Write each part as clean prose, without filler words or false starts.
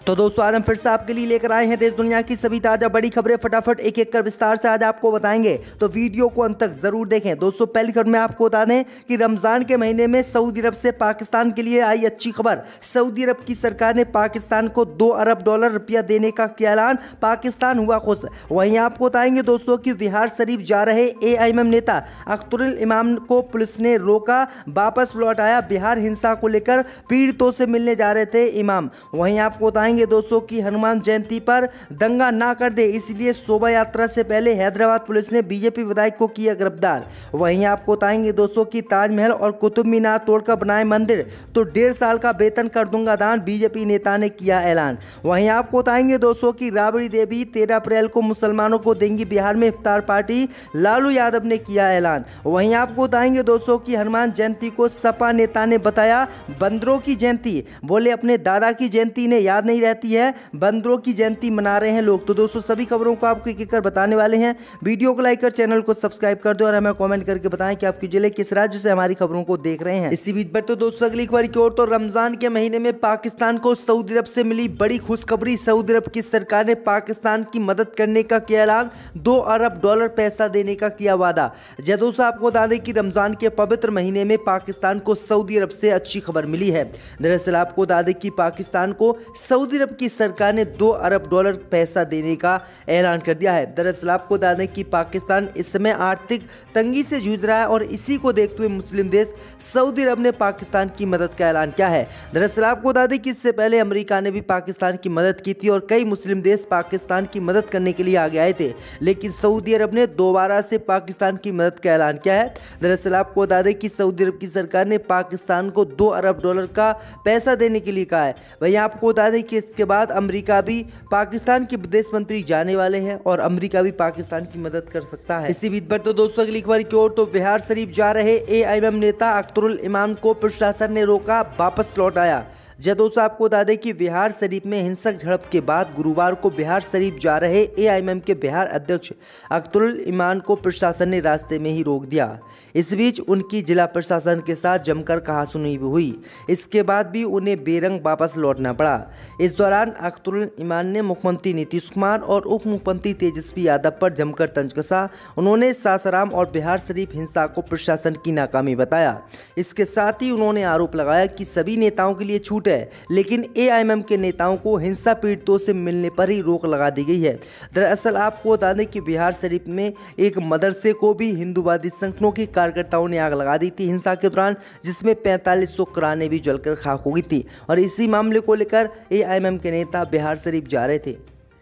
तो दोस्तों आज हम फिर से आपके लिए लेकर आए हैं देश दुनिया की सभी ताजा बड़ी खबरें। फटाफट एक एक कर विस्तार से आज आपको बताएंगे, तो वीडियो को अंत तक जरूर देखें। दोस्तों पहली खबर में आपको बता दें कि रमजान के महीने में सऊदी अरब से पाकिस्तान के लिए आई अच्छी खबर। सऊदी अरब की सरकार ने पाकिस्तान को $2 अरब रुपया देने का किया ऐलान, पाकिस्तान हुआ खुश। वहीं आपको बताएंगे दोस्तों कि बिहार शरीफ जा रहे AIMM नेता अख्तरुल इमाम को पुलिस ने रोका, वापस लौटाया। बिहार हिंसा को लेकर पीड़ितों से मिलने जा रहे थे इमाम। वहीं आपको बताएंगे दोस्तों की हनुमान जयंती पर दंगा ना कर दे, इसलिए शोभा यात्रा से पहले हैदराबाद पुलिस ने बीजेपी विधायक को किया गिरफ्तार। वहीं आपको बताएंगे दोस्तों की ताजमहल और कुतुब मीनार तोड़कर बनाए मंदिर, तो 1.5 साल का वेतन कर दूंगा दान, बीजेपी नेता ने किया ऐलान। वहीं आपको बताएंगे दोस्तों की राबड़ी देवी 13 अप्रैल को मुसलमानों को देंगी बिहार में इफ्तार पार्टी, लालू यादव ने किया ऐलान। वहीं आपको बताएंगे दोस्तों की हनुमान जयंती को सपा नेता ने बताया बंदरों की जयंती, बोले अपने दादा की जयंती ने याद नहीं रहती है, बंदरों की जयंती मना रहे हैं लोग। तो दोस्तों सभी खबरों को आपको एक एक कर बताने वाले हैं। वीडियो को लाइक कर चैनल को सब्सक्राइब कर दो और हमें कमेंट करके बताएं कि आपके जिले किस राज्य से हमारी खबरों को देख रहे हैं। इसी बीच पर तो दोस्तों अगली खबर की ओर, तो रमजान के महीने में पाकिस्तान को सऊदी अरब से मिली बड़ी खुशखबरी। सऊदी अरब की सरकार ने पाकिस्तान की मदद करने का किया ऐलान, $2 अरब पैसा देने का किया वादा। दोस्तों आपको बता दें कि रमजान के पवित्र महीने में पाकिस्तान को सऊदी अरब से अच्छी खबर मिली है। दरअसल आपको बता दें कि पाकिस्तान को सऊदी अरब की सरकार ने $2 अरब पैसा देने का ऐलान कर दिया है। दरअसल आपको बता दें कि पाकिस्तान इस समय आर्थिक तंगी से जूझ रहा है और इसी को देखते हुए मुस्लिम देश सऊदी अरब ने पाकिस्तान की मदद का ऐलान किया है। दरअसल आपको बता दें कि इससे पहले अमेरिका ने भी पाकिस्तान की मदद की थी और कई मुस्लिम देश पाकिस्तान की मदद करने के लिए आगे आए थे, लेकिन सऊदी अरब ने दोबारा से पाकिस्तान की मदद का ऐलान किया है। दरअसल आपको बता दें कि सऊदी अरब की सरकार ने पाकिस्तान को $2 अरब का पैसा देने के लिए कहा है। वहीं आपको बता दें कि इसके बाद अमेरिका भी पाकिस्तान के विदेश मंत्री जाने वाले हैं और अमेरिका भी पाकिस्तान की मदद कर सकता है। इसी बीच पर तो दोस्तों अगली खबर की ओर, तो बिहार शरीफ जा रहे AIMM नेता अख्तरुल इमाम को प्रशासन ने रोका, वापस लौट आया। दोस्तों आपको बता दें कि बिहार शरीफ में हिंसक झड़प के बाद गुरुवार को बिहार शरीफ जा रहे AIMM के बिहार अध्यक्ष अख्तरुल इमाम को प्रशासन ने रास्ते में ही रोक दिया। इस बीच उनकी जिला प्रशासन के साथ जमकर कहासुनी भी हुई, इसके बाद भी उन्हें बेरंग वापस लौटना पड़ा। इस दौरान अख्तरुल इमाम ने मुख्यमंत्री नीतीश कुमार और उप मुख्यमंत्री तेजस्वी यादव पर जमकर तंज कसा। उन्होंने सासाराम और बिहार शरीफ हिंसा को प्रशासन की नाकामी बताया। इसके साथ ही उन्होंने आरोप लगाया कि सभी नेताओं के लिए छूट है, लेकिन AIMM के नेताओं को हिंसा पीड़ितों से मिलने पर ही रोक लगा दी गई है। दरअसल आपको बता दें कि बिहार शरीफ में एक मदरसे को भी हिंदूवादी संगठनों के कार्यकर्ताओं ने आग लगा दी थी हिंसा के दौरान, जिसमें 4500 कुरानें भी जलकर खाक हो गई थी और इसी मामले को लेकर AIMM के नेता बिहार शरीफ जा रहे थे।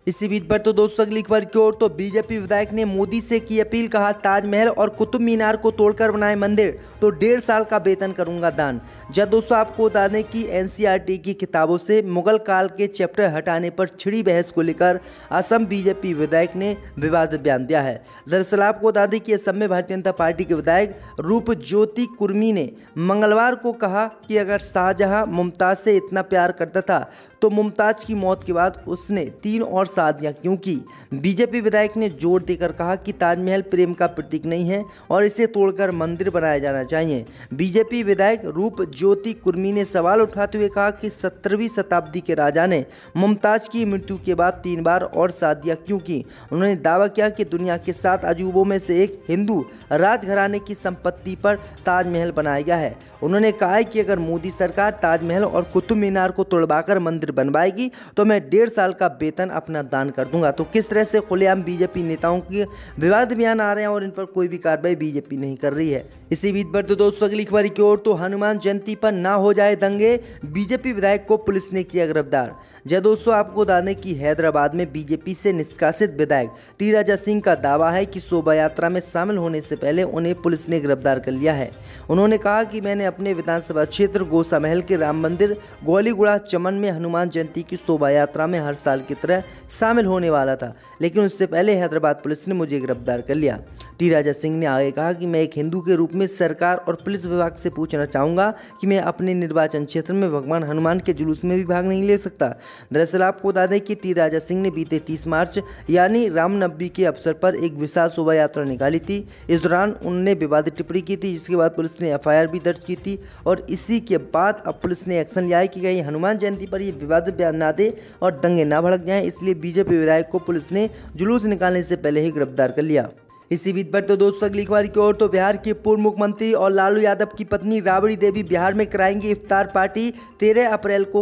इसी बीच पर तो दोस्तों अगली खबर की ओर, तो बीजेपी विधायक ने मोदी से की अपील, कहा ताजमहल और कुतुब मीनार को तोड़कर बनाए मंदिर, तो 1.5 साल का वेतन करूंगा दान। दोस्तों आपको बता दें कि NCERT की किताबों से मुगल काल के चैप्टर हटाने पर छिड़ी बहस को लेकर असम बीजेपी विधायक ने विवादित बयान दिया है। दरअसल आपको बता दें कि असम में भारतीय जनता पार्टी के विधायक रूपज्योति कुर्मी ने मंगलवार को कहा कि अगर शाहजहां मुमताज से इतना प्यार करता था तो मुमताज की मौत के बाद उसने 3 और शादियां क्यों की। बीजेपी विधायक ने जोर देकर कहा कि ताजमहल प्रेम का प्रतीक नहीं है और इसे तोड़कर मंदिर बनाया जाना चाहिए। बीजेपी विधायक रूपज्योति कुर्मी ने सवाल उठाते हुए कहा कि 17वीं शताब्दी के राजा ने मुमताज की मृत्यु के बाद 3 बार और शादियां क्यों की। उन्होंने दावा किया कि दुनिया के 7 अजूबों में से एक हिंदू राजघराने की संपत्ति पर ताजमहल बनाया गया है। उन्होंने कहा है कि अगर मोदी सरकार ताजमहल और कुतुब मीनार को तोड़वाकर मंदिर बनवाएगी तो मैं 1.5 साल का वेतन अपना दान कर दूंगा। तो किस तरह से खुलेआम बीजेपी नेताओं के विवाद बयान आ रहे हैं और इन पर कोई भी कार्रवाई बीजेपी नहीं कर रही है। इसी बीच पर तो दोस्तों अगली खबर की ओर, तो हनुमान जयंती पर ना हो जाए दंगे, बीजेपी विधायक को पुलिस ने किया गिरफ्तार। दोस्तों आपको बता दें कि हैदराबाद में बीजेपी से निष्कासित विधायक टी राजा सिंह का दावा है कि शोभा यात्रा में शामिल होने से पहले उन्हें पुलिस ने गिरफ्तार कर लिया है। उन्होंने कहा कि मैंने अपने विधानसभा क्षेत्र गोसा महल के राम मंदिर गोलीगुड़ा चमन में हनुमान जयंती की शोभा यात्रा में हर साल की तरह शामिल होने वाला था, लेकिन उससे पहले हैदराबाद पुलिस ने मुझे गिरफ्तार कर लिया। टी राजा सिंह ने आगे कहा कि मैं एक हिंदू के रूप में सरकार और पुलिस विभाग से पूछना चाहूँगा कि मैं अपने निर्वाचन क्षेत्र में भगवान हनुमान के जुलूस में भी भाग नहीं ले सकता। दरअसल आपको बता दें कि टी राजा सिंह ने बीते 30 मार्च यानी रामनवमी के अवसर पर एक विशाल शोभा यात्रा निकाली थी। इस दौरान उन्होंने विवादित टिप्पणी की थी, जिसके बाद पुलिस ने एफआईआर भी दर्ज की थी और इसी के बाद अब पुलिस ने एक्शन लिया है कि कहीं हनुमान जयंती पर ये विवादित बयान ना दे और दंगे ना भड़क जाएं। इसलिए बीजेपी विधायक को पुलिस ने जुलूस निकालने से पहले ही गिरफ्तार कर लिया। इसी बीच पर तो दोस्तों अगली खबर की ओर तो बिहार के पूर्व मुख्यमंत्री और लालू यादव की पत्नी राबड़ी देवी बिहार में कराएंगी इफ्तार पार्टी। 13 अप्रैल को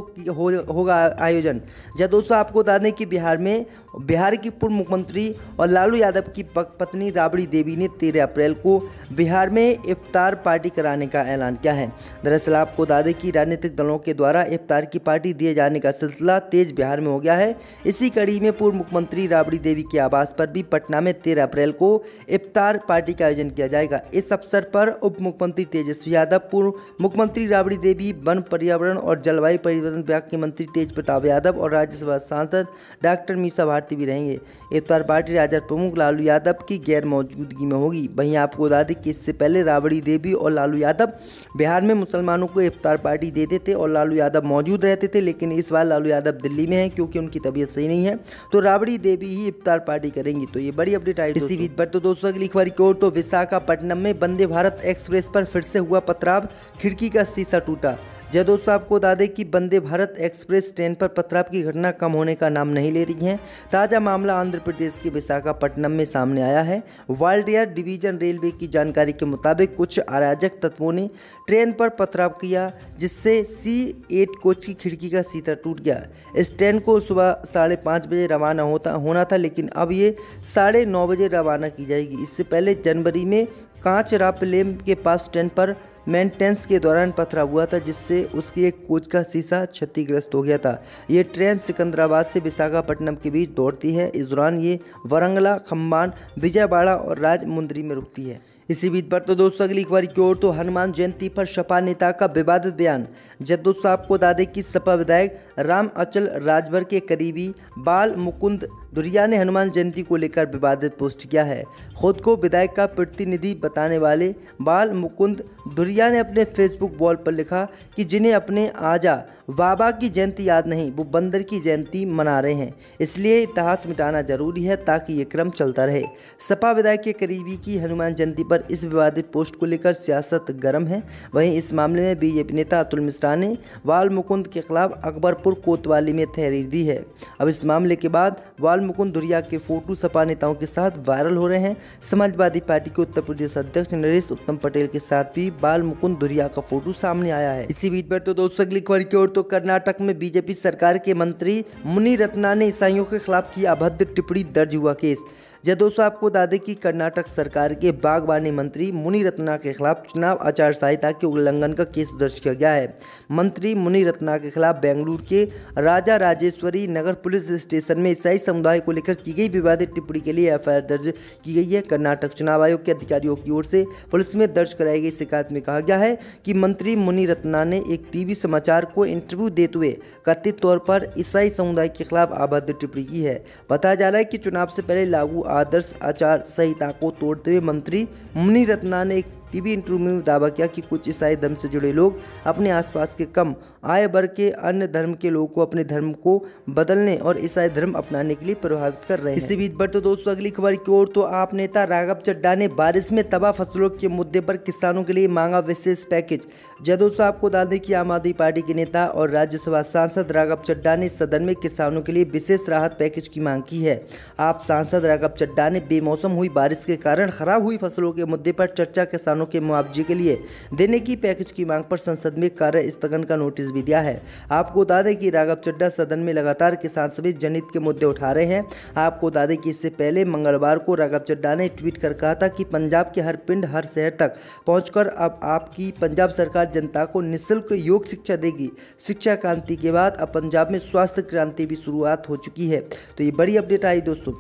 होगा आयोजन। जब दोस्तों आपको बता दें कि बिहार की पूर्व मुख्यमंत्री और लालू यादव की पत्नी राबड़ी देवी ने 13 अप्रैल को बिहार में इफ्तार पार्टी कराने का ऐलान किया है। दरअसल आपको बता दें कि राजनीतिक दलों के द्वारा इफ्तार की पार्टी दिए जाने का सिलसिला तेज बिहार में हो गया है। इसी कड़ी में पूर्व मुख्यमंत्री राबड़ी देवी के आवास पर भी पटना में 13 अप्रैल को इफ्तार पार्टी का आयोजन किया जाएगा। इस अवसर पर उप मुख्यमंत्री तेजस्वी यादव, पूर्व मुख्यमंत्री राबड़ी देवी, वन पर्यावरण और जलवायु परिवर्तन विभाग के मंत्री तेज प्रताप यादव और राज्यसभा सांसद डॉक्टर मीसा भारती भी रहेंगे। इफ्तार पार्टी राजद प्रमुख लालू यादव की गैर मौजूदगी में होगी। वहीं आपको बता दें कि इससे पहले राबड़ी देवी और लालू यादव बिहार में मुसलमानों को इफ्तार पार्टी देते थे और लालू यादव मौजूद रहते थे, लेकिन इस बार लालू यादव दिल्ली में है क्योंकि उनकी तबीयत सही नहीं है, तो राबड़ी देवी ही इफ्तार पार्टी करेंगी। तो ये बड़ी अपडेट आई। इसी बीच पर तो दोस्तों अगली खबर की ओर तो विशाखापट्टनम में वंदे भारत एक्सप्रेस पर फिर से हुआ पथराव, खिड़की का शीशा टूटा। जय दोस्तों आपको बता दें कि वंदे भारत एक्सप्रेस ट्रेन पर पथराव की घटना कम होने का नाम नहीं ले रही है। ताज़ा मामला आंध्र प्रदेश के विशाखापट्टनम में सामने आया है। वाल्टियर डिवीजन रेलवे की जानकारी के मुताबिक कुछ अराजक तत्वों ने ट्रेन पर पथराव किया, जिससे C8 कोच की खिड़की का शीशा टूट गया। इस ट्रेन को सुबह 5:30 बजे रवाना होना था, लेकिन अब ये 9:30 बजे रवाना की जाएगी। इससे पहले जनवरी में कांचरापालेम के पास ट्रेन पर मेंटेनेंस के दौरान पथराव हुआ था, जिससे उसकी एक कोच का शीशा क्षतिग्रस्त हो गया था। ये ट्रेन सिकंदराबाद से विशाखापट्टनम के बीच दौड़ती है। इस दौरान ये वरंगला, खम्बान, विजयवाड़ा और राजमुंद्री में रुकती है। इसी बीच पर तो दोस्तों अगली खबर की ओर तो हनुमान जयंती पर सपा नेता का विवादित बयान। जब दोस्तों आपको बता दें कि सपा विधायक राम अचल राजभर के करीबी बाल मुकुंद धुरिया ने हनुमान जयंती को लेकर विवादित पोस्ट किया है। खुद को विधायक का प्रतिनिधि बताने वाले बाल मुकुंद धुरिया ने अपने फेसबुक वॉल पर लिखा कि जिन्हें अपने आजा बाबा की जयंती याद नहीं, वो बंदर की जयंती मना रहे हैं, इसलिए इतिहास मिटाना जरूरी है ताकि ये क्रम चलता रहे। सपा विधायक के करीबी की हनुमान जयंती पर इस विवादित पोस्ट को लेकर सियासत गर्म है। वहीं इस मामले में बीजेपी नेता अतुल मिश्रा ने बाल मुकुंद के खिलाफ अकबरपुर कोतवाली में तहरीर दी है। अब इस मामले के बाद बाल मुकुंद धुरिया के फोटो सपा नेताओं के साथ वायरल हो रहे हैं। समाजवादी पार्टी के उत्तर प्रदेश अध्यक्ष नरेश उत्तम पटेल के साथ भी बाल मुकुंद धुरिया का फोटो सामने आया है। इसी बीच पर तो दोस्तों अगली खबर की ओर तो कर्नाटक में बीजेपी सरकार के मंत्री मुनि रत्ना ने ईसाइयों के खिलाफ की अभद्र टिप्पणी, दर्ज हुआ केस। जब दोस्तों आपको बता दें कि कर्नाटक सरकार के बागवानी मंत्री मुनि रत्ना के खिलाफ चुनाव आचार संहिता के उल्लंघन का केस दर्ज किया गया है। मंत्री मुनि रत्ना के खिलाफ बेंगलुरु के राजा राजेश्वरी नगर पुलिस स्टेशन में ईसाई समुदाय को लेकर की गई विवादित टिप्पणी के लिए एफआईआर दर्ज की गई है। कर्नाटक चुनाव आयोग के अधिकारियों की ओर से पुलिस में दर्ज कराई गई शिकायत में कहा गया है कि मंत्री मुनि रत्ना ने एक टीवी समाचार को इंटरव्यू देते हुए कथित तौर पर ईसाई समुदाय के खिलाफ अभद्र टिप्पणी की है। बताया जा रहा है कि चुनाव से पहले लागू आदर्श आचार संहिता को तोड़ते हुए मंत्री मुनि रत्ना ने एक टीवी इंटरव्यू में दावा किया कि कुछ ईसाई धर्म से जुड़े लोग अपने आसपास के कम आय वर्ग के अन्य धर्म के लोगों को अपने धर्म को बदलने और ईसाई धर्म अपनाने के लिए प्रभावित कर रहे हैं। इसी बीच पर तो दोस्तों अगली खबर की ओर तो आप नेता राघव चड्ढा ने बारिश में तबाह फसलों के मुद्दे पर किसानों के लिए मांगा विशेष पैकेज। जब दोस्तों आपको बता दें कि आम आदमी पार्टी के नेता और राज्यसभा सांसद राघव चड्ढा ने सदन में किसानों के लिए विशेष राहत पैकेज की मांग की है। आप सांसद राघव चड्ढा ने बेमौसम हुई बारिश के कारण खराब हुई फसलों के मुद्दे पर चर्चा किसानों के मुआवजे के लिए देने की पैकेज की मांग पर संसद में कार्य स्थगन का नोटिस भी दिया है। आपको बता दें कि राघव चड्ढा सदन में लगातार किसान सभी जनहित के मुद्दे उठा रहे हैं। आपको बता दें कि इससे पहले मंगलवार को राघव चड्ढा ने ट्वीट कर कहा था कि पंजाब के हर पिंड हर शहर तक पहुंचकर अब आपकी पंजाब सरकार जनता को निःशुल्क योग शिक्षा देगी। शिक्षा क्रांति के बाद अब पंजाब में स्वास्थ्य क्रांति भी शुरुआत हो चुकी है। तो ये बड़ी अपडेट आई दोस्तों।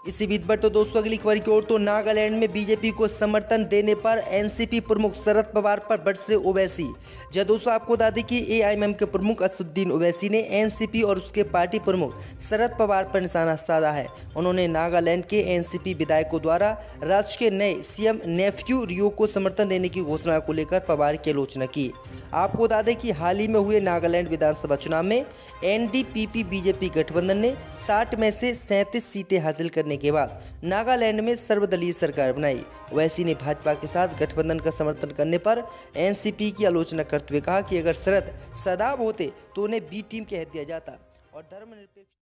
इसी बीच पर तो दोस्तों अगली खबर की ओर तो नागालैंड में बीजेपी को समर्थन देने पर एनसीपी प्रमुख शरद पवार पर बरसे ओवैसी। जब दोस्तों आपको बता दें कि एआईएमआईएम के प्रमुख असदुद्दीन ओवैसी ने एनसीपी और उसके पार्टी प्रमुख शरद पवार पर निशाना साधा है। उन्होंने नागालैंड के एनसीपी विधायकों द्वारा राज्य के नए सीएम नेफ्यू रियो को समर्थन देने की घोषणा को लेकर पवार की आलोचना की। आपको बता दें कि हाल ही में हुए नागालैंड विधानसभा चुनाव में एनडीपीपी बीजेपी गठबंधन ने 60 में से 37 सीटें हासिल करने के बाद नागालैंड में सर्वदलीय सरकार बनाई। ओवैसी ने भाजपा के साथ गठबंधन का समर्थन करने पर एनसीपी की आलोचना करते हुए कहा कि अगर शरद सदाब होते तो उन्हें बी टीम कह दिया जाता और धर्मनिरपेक्ष